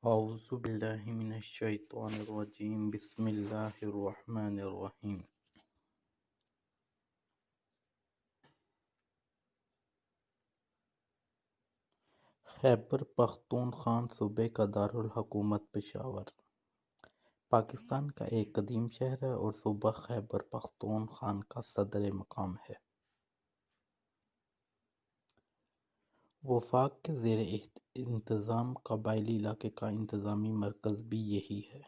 اعوذ باللہ من الشیطان الرجیم، بسم اللہ الرحمن الرحیم۔ خیبر پختونخوا صوبے کا دارالحکومت پشاور پاکستان کا ایک قدیم شہر ہے اور صوبہ خیبر پختونخوا کا صدر مقام ہے۔ وفاق کے زیر انتظام قبائلی علاقے کا انتظامی مرکز بھی یہی ہے۔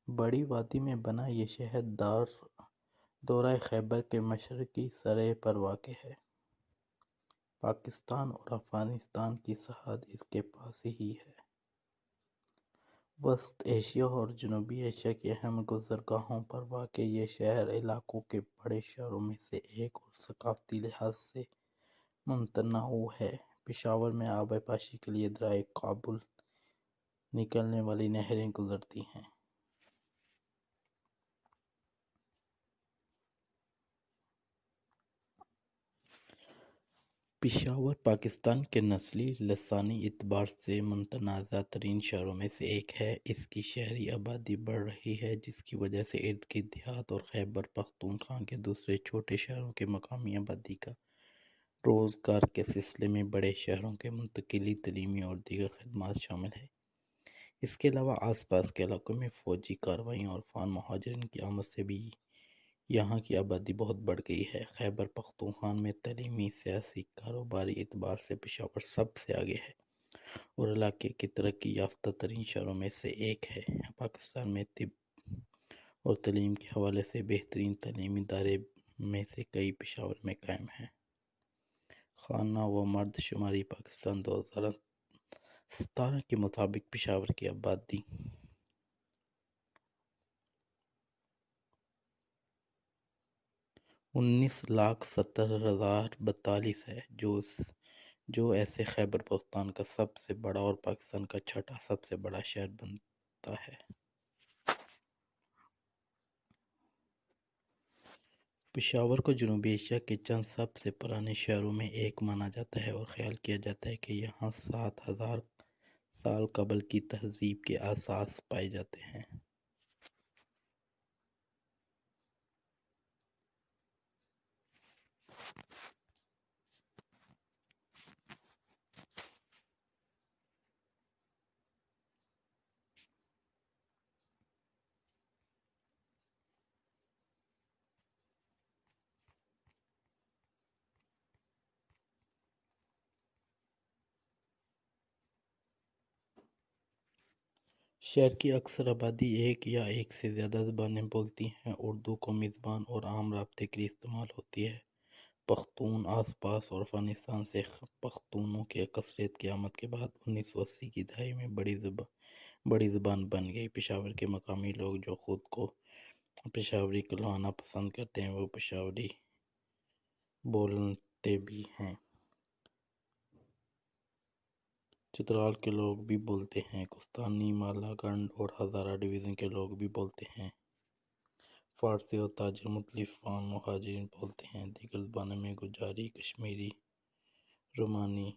بڑی وادی میں بنا یہ شہر دورہ خیبر کے مشرقی سرے پر واقع ہے۔ پاکستان اور افغانستان کی سرحد اس کے پاس ہی ہے۔ وسط ایشیا اور جنوبی ایشیا کی اہم گزرگاہوں پر واقع یہ شہر علاقوں کے بڑے شہروں میں سے ایک اور ثقافتی لحاظ سے متنوع ہے۔ پشاور میں آب پاشی کے لیے دریائے کابل نکلنے والی نہریں گزرتی ہیں۔ پشاور پاکستان کے نسلی لسانی اعتبار سے متنازع ترین شہروں میں سے ایک ہے۔ اس کی شہری آبادی بڑھ رہی ہے، جس کی وجہ سے ارد گرد دیہات اور خیبر پختونخوا کے دوسرے چھوٹے شہروں کے مقامی آبادی کا روزگار کے سلسلے میں بڑے شہروں کی منتقلی، تعلیمی اور دیگر خدمات شامل ہیں۔ اس کے علاوہ آس پاس کے علاقوں میں فوجی کارروائیوں اور افغان مہاجرین کی آمد سے بھی یہاں کی آبادی بہت بڑھ گئی ہے۔ خیبر پختونخوا میں تعلیمی، سیاسی، کاروباری اعتبار سے پشاور سب سے آگے ہے اور علاقے کے ترقی یافتہ ترین شہروں میں سے ایک ہے۔ پاکستان میں طب اور تعلیم کے حوالے سے بہترین تعلیمی ادارے میں سے کئی پشاور میں قائم ہیں۔ خانہ و مرد شماری پاکستان 2017 کے مطابق پشاور کی آبادی 19,70,042 ہے، جو ایسے خیبر پختونخوا کا سب سے بڑا اور پاکستان کا چھٹا سب سے بڑا شہر بنتا ہے۔ پشاور کو جنوبی ایشیا کے چند سب سے پرانے شہروں میں ایک مانا جاتا ہے اور خیال کیا جاتا ہے کہ یہاں 7,000 سال قبل کی تہذیب کے آثار پائے جاتے ہیں۔ شہر کی اکثر آبادی ایک یا ایک سے زیادہ زبانیں بولتی ہے۔ اردو قومی زبان اور عام رابطے کے لیے استعمال ہوتی ہے۔ پختون آس پاس اور افغانستان سے پختونوں کی اکثریت کی آمد کے بعد 1980 کی دہائی میں بڑی زبان بن گئی۔ پشاور کے مقامی لوگ جو خود کو پشاوری کہلانا پسند کرتے ہیں وہ پشاوری بولتے بھی ہیں۔ چترال کے لوگ بھی بولتے ہیں۔ کوستانی، مالا گنڈ اور ہزارہ ڈویژن کے لوگ بھی بولتے ہیں۔ فارسی اور تاجر مختلف افغان مہاجرین بولتے ہیں۔ دیگر زبانوں میں گوجری، کشمیری، رومانی،